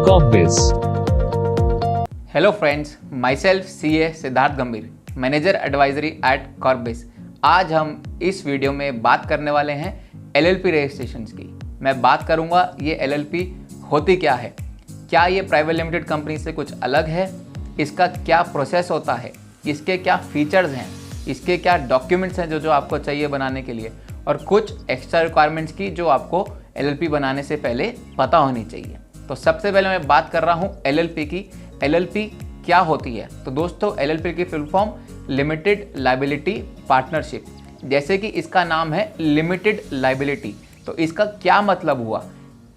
Cognizant. Hello friends, my self CA Siddharth गंभीर, manager advisory eight कॉर्बिस। आज हम इस वीडियो में बात करने वाले हैं LLP रजिस्ट्रेशंस की। मैं बात करूंगा ये LLP होती क्या है, क्या ये प्राइवेट लिमिटेड कंपनी से कुछ अलग है, इसका क्या प्रोसेस होता है, इसके क्या फीचर्स हैं, इसके क्या डॉक्यूमेंट्स हैं जो आपको चाहिए बनाने के लिए, और कुछ एक्स्ट्रा रिक्वायरमेंट्स की जो आपको LLP बनाने से पहले पता होनी चाहिए। तो सबसे पहले मैं बात कर रहा हूँ LLP की। LLP क्या होती है? तो दोस्तों, LLP की full form limited liability partnership. जैसे कि इसका नाम है लिमिटेड लायबिलिटी, तो इसका क्या मतलब हुआ?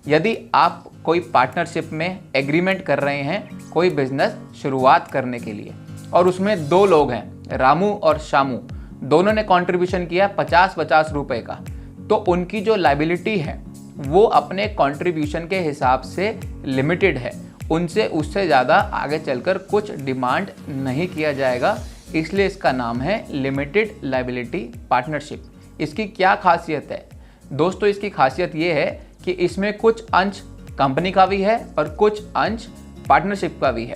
यदि आप कोई पार्टनरशिप में एग्रीमेंट कर रहे हैं कोई बिजनेस शुरुआत करने के लिए, और उसमें दो लोग हैं, रामू और शामू, दोनों ने कंट्रीब्यूशन किया 50-50 रुपए का, तो उनकी जो लायबिलिटी है वो अपने कंट्रीब्यूशन के हिसाब से लिमिटेड है। उनसे उससे ज़्यादा आगे चलकर कुछ डिमांड नहीं किया जाएगा, इसलिए इसका नाम है लिमिटेड लायबिलिटी पार्टनरशिप। इसकी क्या खासियत है दोस्तों? इसकी खासियत ये है कि इसमें कुछ अंश कंपनी का भी है और कुछ अंश पार्टनरशिप का भी है।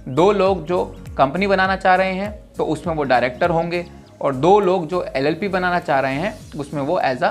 दो लोग जो कंपनी बनाना चाह रहे हैं तो उसमें वो डायरेक्टर होंगे, और दो लोग जो LLP बनाना चाह रहे हैं उसमें वो एज अ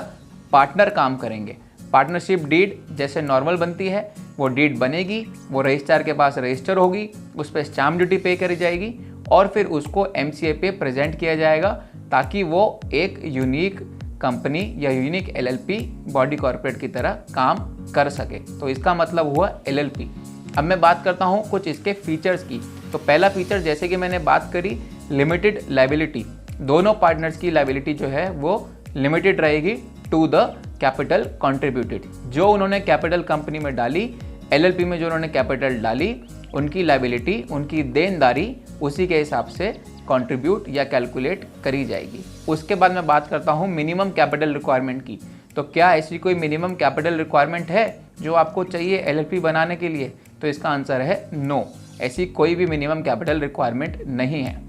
पार्टनर काम करेंगे। पार्टनरशिप डीड जैसे नॉर्मल बनती है वो डीड बनेगी, वो रजिस्ट्रार के पास रजिस्टर होगी, उस पर स्टैम्प ड्यूटी पे करी जाएगी और फिर उसको MCA पे प्रेजेंट किया जाएगा, ताकि वो एक यूनिक कंपनी या यूनिक LLP बॉडी कॉर्पोरेट की तरह काम कर सके। तो इसका मतलब हुआ LLP। अब मैं बात करता हूँ कुछ इसके फीचर्स की। तो पहला फीचर, जैसे कि मैंने बात करी, लिमिटेड लायबिलिटी। दोनों पार्टनर्स की लायबिलिटी जो है वो लिमिटेड रहेगी टू द कैपिटल कंट्रीब्यूटेड। जो उन्होंने कैपिटल कंपनी में डाली, LLP में जो उन्होंने कैपिटल डाली, उनकी लायबिलिटी, उनकी देनदारी उसी के हिसाब से कंट्रीब्यूट या कैलकुलेट करी जाएगी। उसके बाद मैं बात करता हूँ मिनिमम कैपिटल रिक्वायरमेंट की। तो क्या ऐसी कोई मिनिमम कैपिटल रिक्वायरमेंट है जो आपको चाहिए LLP बनाने के लिए? तो इसका आंसर है नो, ऐसी कोई भी मिनिमम कैपिटल रिक्वायरमेंट नहीं है।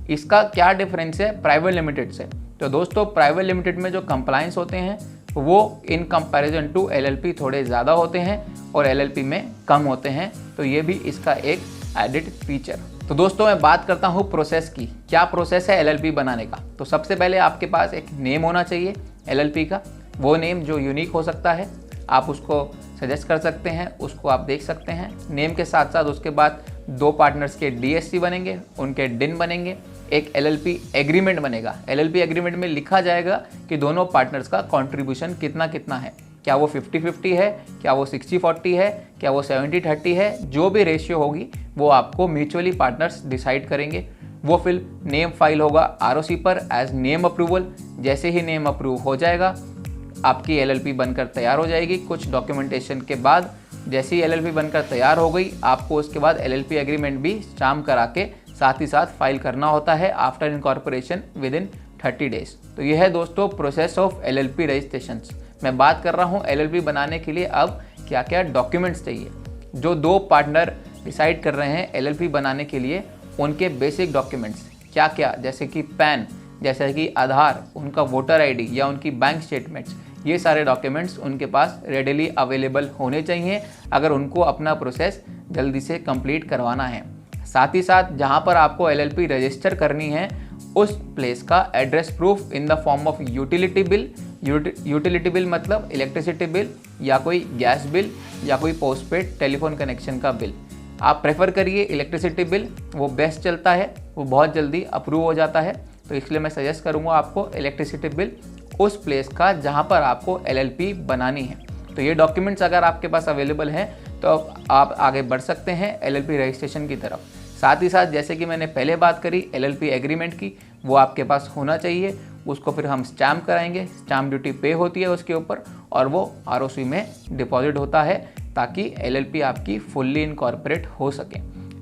इसका क्या डिफरेंस है प्राइवेट लिमिटेड से? तो दोस्तों, प्राइवेट लिमिटेड में जो कंप्लायंस होते हैं वो इन कंपैरिजन टू LLP थोड़े ज़्यादा होते हैं और LLP में कम होते हैं, तो ये भी इसका एक एडिड फीचर। तो दोस्तों, मैं बात करता हूँ प्रोसेस की। क्या प्रोसेस है LLP बनाने का? तो सबसे पहले आपके पास एक नेम होना चाहिए LLP का। वो नेम जो यूनिक हो सकता है, आप उसको सजेस्ट कर सकते हैं, उसको आप देख सकते हैं। नेम के साथ साथ उसके बाद दो पार्टनर्स के DSC बनेंगे, उनके डिन बनेंगे, एक LLP एग्रीमेंट बनेगा। LLP एग्रीमेंट में लिखा जाएगा कि दोनों पार्टनर्स का कंट्रीब्यूशन कितना कितना है। क्या वो 50-50 है, क्या वो 60-40 है, क्या वो 70-30 है, जो भी रेशियो होगी वो आपको म्यूचुअली पार्टनर्स डिसाइड करेंगे। वो फिर नेम फाइल होगा ROC पर एज नेम अप्रूवल। जैसे ही नेम अप्रूव हो जाएगा, आपकी LLP बनकर तैयार हो जाएगी। कुछ डॉक्यूमेंटेशन के बाद जैसे ही LLP बनकर तैयार हो गई, आपको उसके बाद LLP एग्रीमेंट भी स्टाम्प करा के साथ ही साथ फाइल करना होता है after incorporation with in 30 days. तो यह है दोस्तों प्रोसेस ऑफ LLP रजिस्ट्रेशंस। मैं बात कर रहा हूँ LLP बनाने के लिए अब क्या क्या डॉक्यूमेंट्स चाहिए। जो दो पार्टनर डिसाइड कर रहे हैं LLP बनाने के लिए, उनके बेसिक डॉक्यूमेंट्स क्या क्या, जैसे कि पैन, जैसे कि आधार, उनका वोटर ID या उनकी बैंक स्टेटमेंट्स, ये सारे डॉक्यूमेंट्स उनके पास रेडिली अवेलेबल होने चाहिए अगर उनको अपना प्रोसेस जल्दी से कंप्लीट करवाना है। साथ ही साथ जहां पर आपको LLP रजिस्टर करनी है, उस प्लेस का address proof in the form of utility bill. Utility bill मतलब इलेक्ट्रिसिटी बिल या कोई गैस बिल या कोई पोस्टपेड टेलीफोन कनेक्शन का बिल। आप प्रेफर करिए इलेक्ट्रिसिटी बिल, वो बेस्ट चलता है, वो बहुत जल्दी अप्रूव हो जाता है। तो इसलिए मैं सजेस्ट करूँगा आपको इलेक्ट्रिसिटी बिल उस प्लेस का जहाँ पर आपको LLP बनानी है। तो ये डॉक्यूमेंट्स अगर आपके पास अवेलेबल हैं तो आप आगे बढ़ सकते हैं LLP रजिस्ट्रेशन की तरफ। साथ ही साथ जैसे कि मैंने पहले बात करी LLP एग्रीमेंट की, वो आपके पास होना चाहिए। उसको फिर हम स्टैम्प कराएंगे, स्टैम्प ड्यूटी पे होती है उसके ऊपर, और वो ROC में डिपॉजिट होता है ताकि LLP आपकी फुल्ली इनकॉर्पोरेट हो सके।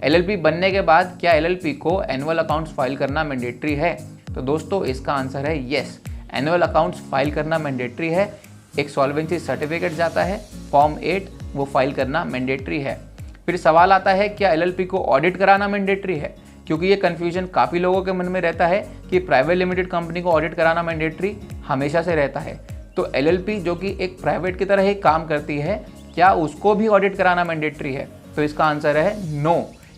LLP बनने के बाद क्या LLP को एनुअल अकाउंट्स फाइल करना मैंडेटरी है? तो दोस्तों, इसका आंसर है येस, एनुअल अकाउंट्स फाइल करना मैंडेटरी है। एक सॉल्वेंसी सर्टिफिकेट जाता है, फॉर्म 8, वो फाइल करना मैंडेटरी है। फिर सवाल आता है क्या LLP को ऑडिट कराना मैंडेटरी है? क्योंकि ये कन्फ्यूजन काफ़ी लोगों के मन में रहता है कि प्राइवेट लिमिटेड कंपनी को ऑडिट कराना मैंडेटरी हमेशा से रहता है। तो LLP जो कि एक प्राइवेट की तरह ही काम करती है, क्या उसको भी ऑडिट कराना मैंडेटरी है? तो इसका आंसर है नो।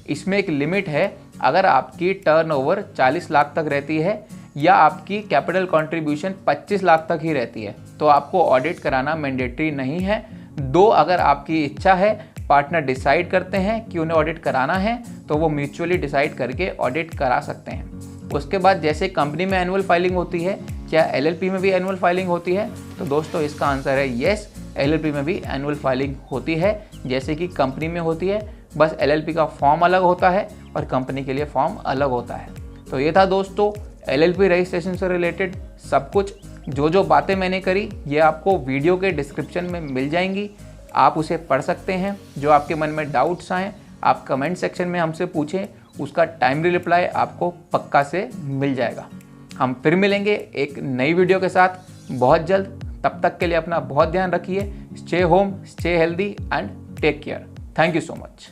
इसमें एक लिमिट है, अगर आपकी टर्नओवर 40 लाख तक रहती है या आपकी कैपिटल कंट्रीब्यूशन 25 लाख तक ही रहती है तो आपको ऑडिट कराना मैंडेटरी नहीं है। दो, अगर आपकी इच्छा है, पार्टनर डिसाइड करते हैं कि उन्हें ऑडिट कराना है तो वो म्यूचुअली डिसाइड करके ऑडिट करा सकते हैं। उसके बाद जैसे कंपनी में एनुअल फाइलिंग होती है, क्या एलएलपी में भी एनुअल फाइलिंग होती है? तो दोस्तों इसका आंसर है येस, एलएलपी में भी एनुअल फाइलिंग होती है जैसे कि कंपनी में होती है। बस एलएलपी का फॉर्म अलग होता है और कंपनी के लिए फॉर्म अलग होता है। तो ये था दोस्तों एलएलपी रजिस्ट्रेशन से रिलेटेड सब कुछ। जो बातें मैंने करी ये आपको वीडियो के डिस्क्रिप्शन में मिल जाएंगी, आप उसे पढ़ सकते हैं। जो आपके मन में डाउट्स आएँ आप कमेंट सेक्शन में हमसे पूछें, उसका टाइमली रिप्लाई आपको पक्का से मिल जाएगा। हम फिर मिलेंगे एक नई वीडियो के साथ बहुत जल्द। तब तक के लिए अपना बहुत ध्यान रखिए। Stay home, stay healthy and take care. Thank you so much.